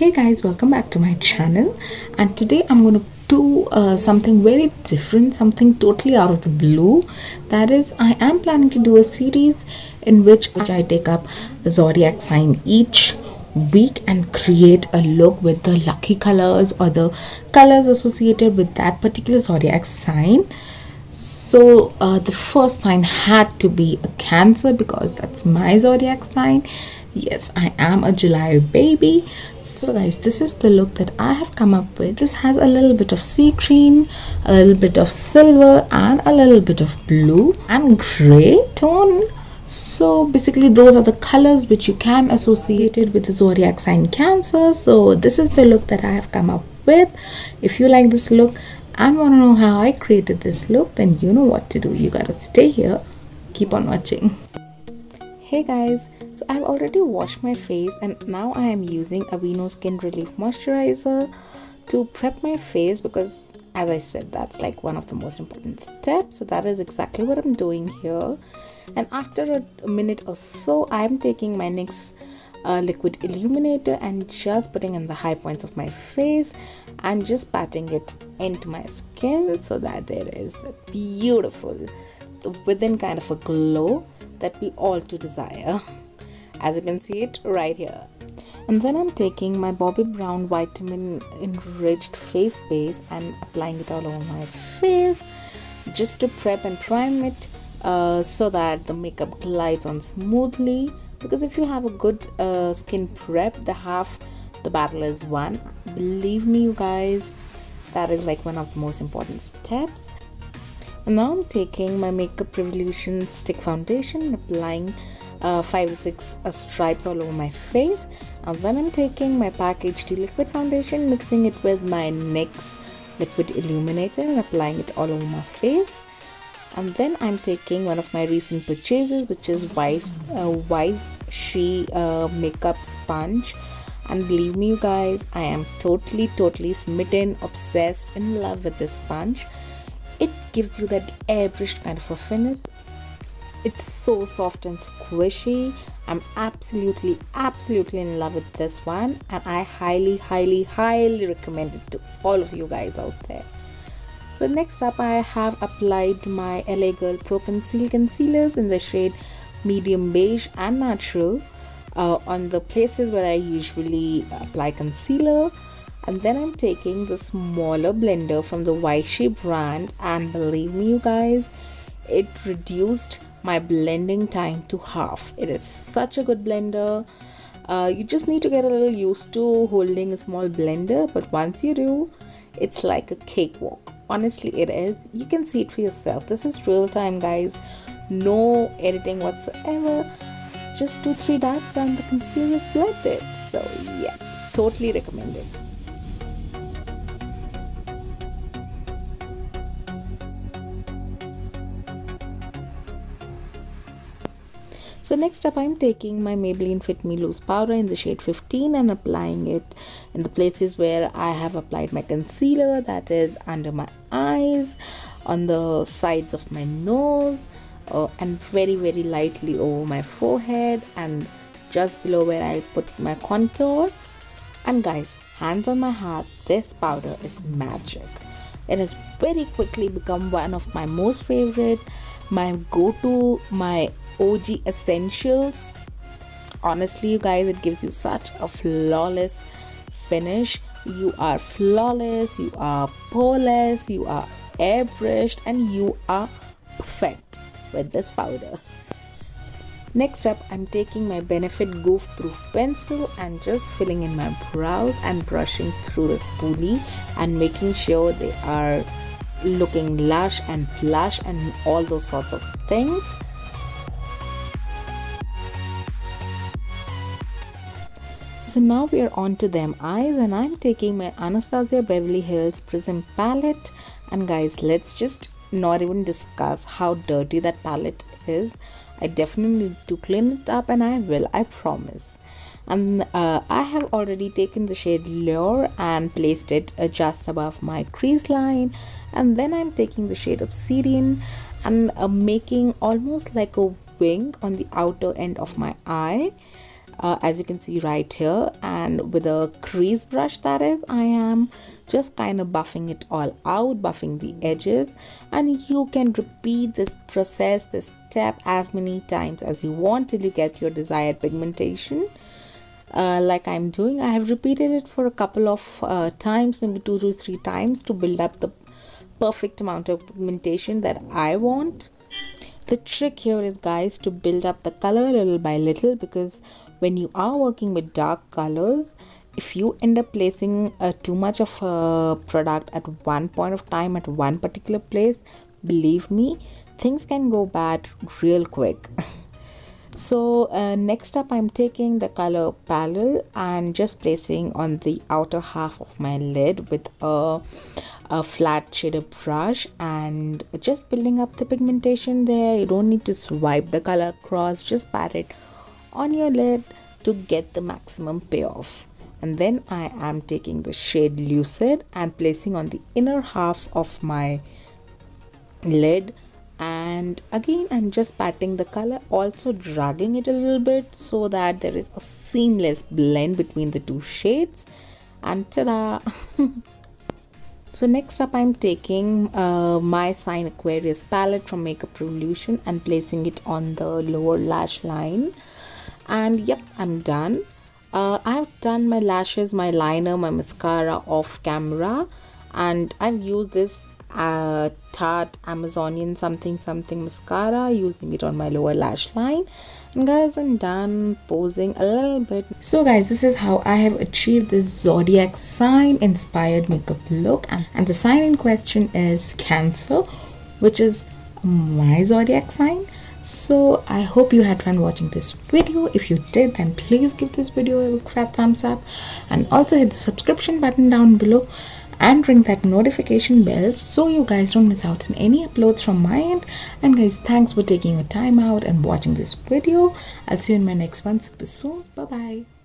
Hey guys, welcome back to my channel, and today I'm going to do something very different, something totally out of the blue. That is, I am planning to do a series in which I take up a zodiac sign each week and create a look with the lucky colors or the colors associated with that particular zodiac sign. So the first sign had to be a Cancer because that's my zodiac sign. Yes, I am a July baby. So guys, this is the look that I have come up with. This has a little bit of sea green, a little bit of silver, and a little bit of blue and gray tone. So basically those are the colors which you can associate it with the zodiac sign Cancer. So this is the look that I have come up with. If you like this look and want to know how I created this look, then you know what to do. You gotta stay here, keep on watching. Hey guys, so I've already washed my face and now I am using Aveeno Skin Relief Moisturizer to prep my face because, as I said, that's like one of the most important steps. So that is exactly what I'm doing here. And after a minute or so, I'm taking my NYX liquid illuminator and just putting in the high points of my face and just patting it into my skin so that there is that beautiful within kind of a glow that we all to desire, as you can see it right here. And then I'm taking my Bobbi Brown Vitamin Enriched face base and applying it all over my face just to prep and prime it so that the makeup glides on smoothly, because if you have a good skin prep, the half the battle is won. Believe me, you guys, that is like one of the most important steps. And now I'm taking my Makeup Revolution stick foundation and applying 5 or 6 stripes all over my face. And then I'm taking my paccosmetic liquid foundation, mixing it with my NYX liquid illuminator and applying it all over my face. And then I'm taking one of my recent purchases, which is Wise She makeup sponge. And believe me, you guys, I am totally smitten, obsessed, in love with this sponge. It gives you that airbrushed kind of a finish. It's so soft and squishy. I'm absolutely in love with this one, and I highly recommend it to all of you guys out there. So next up, I have applied my LA Girl Pro Conceal concealers in the shade medium beige and natural on the places where I usually apply concealer. And then I'm taking the smaller blender from the She brand, and believe me, you guys, it reduced my blending time to half. It is such a good blender. You just need to get a little used to holding a small blender, but once you do, it's like a cakewalk. Honestly, it is. You can see it for yourself. This is real time, guys. No editing whatsoever. Just 2-3 dabs and the concealer is blended. So yeah, totally recommend it. So next up, I'm taking my Maybelline Fit Me Loose powder in the shade 15 and applying it in the places where I have applied my concealer, that is under my eyes, on the sides of my nose, and very lightly over my forehead and just below where I put my contour. And guys, hands on my heart, this powder is magic. It has very quickly become one of my most favorite, my go-to, my OG essentials. Honestly, you guys, it gives you such a flawless finish. You are flawless, you are poreless, you are airbrushed, and you are perfect with this powder. Next up, I'm taking my Benefit GoofProof pencil and just filling in my brows and brushing through the spoolie and making sure they are looking lush and plush and all those sorts of things. So now we are on to them eyes, and I'm taking my Anastasia Beverly Hills Prism Palette. And guys, let's just not even discuss how dirty that palette is. I definitely need to clean it up, and I will, I promise. And I have already taken the shade Lure and placed it just above my crease line. And then I'm taking the shade Obsidian and making almost like a wing on the outer end of my eye. as you can see right here, and with a crease brush, that is, I am just kind of buffing it all out, buffing the edges. And you can repeat this process, this step, as many times as you want till you get your desired pigmentation. Like I'm doing, I have repeated it for a couple of times, maybe 2 to 3 times, to build up the perfect amount of pigmentation that I want. The trick here is, guys, to build up the color little by little, because when you are working with dark colors, if you end up placing too much of a product at one point of time at one particular place, believe me, things can go bad real quick. So next up, I'm taking the color palette and just placing on the outer half of my lid with a flat shader brush, and just building up the pigmentation there. You don't need to swipe the color across, just pat it on your lid to get the maximum payoff. And then I am taking the shade Lucid and placing on the inner half of my lid, and again I'm just patting the color, also dragging it a little bit so that there is a seamless blend between the two shades, and ta-da! So next up, I'm taking my Sign Aquarius palette from Makeup Revolution and placing it on the lower lash line. And yep, I'm done. I've done my lashes, my liner, my mascara off camera, and I've used this Tarte Amazonian something mascara, using it on my lower lash line. And guys, I'm done posing a little bit. So guys, this is how I have achieved this Zodiac sign inspired makeup look, and the sign in question is Cancer, which is my Zodiac sign. So I hope you had fun watching this video. If you did, then please give this video a big fat thumbs up, and also hit the subscription button down below and ring that notification bell so you guys don't miss out on any uploads from my end. And guys, thanks for taking your time out and watching this video. I'll see you in my next one super soon. Bye bye.